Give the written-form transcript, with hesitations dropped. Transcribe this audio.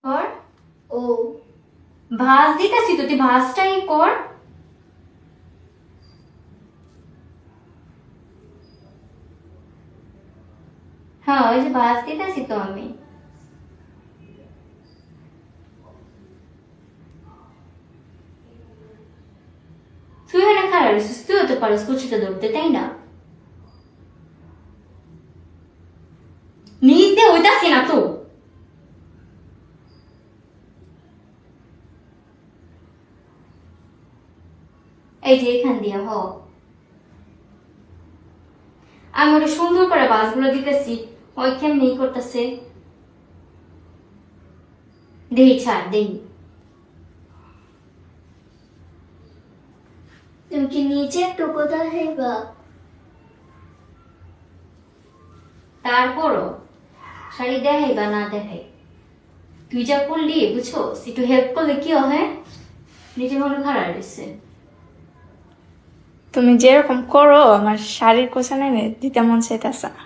কর। ও ভাঁজ দিতেছি তো, তুই ভাঁজটাই কর। হ্যাঁ, ওই যে ভাঁজ দিতেছি তো আমি। তুই এখানে খারাপ রয়েছিস, তুইও তো পারিস কুচিটা ধরতে, তাই না? নিজ দিয়ে হইতাছি না তো। এই যে এখান দিয়ে হ, আমি ওটা সুন্দর করে বাসগুলো দিতেছি, ওই কেমনি করতেছে। দেই ছাড় দেই। তুমি কি নিচে একটু কোথায় হেবা? তারপরও শাড়ি দেখাই বা না দেখাই, তুই যা করলি বুঝছো, একটু হেল্প করলে কি হয়, নিজের মনে খারাপ রয়েছে। তুমি যেরকম করো আমার শাড়ির কোছানে দিতে মন চাইতেছে না।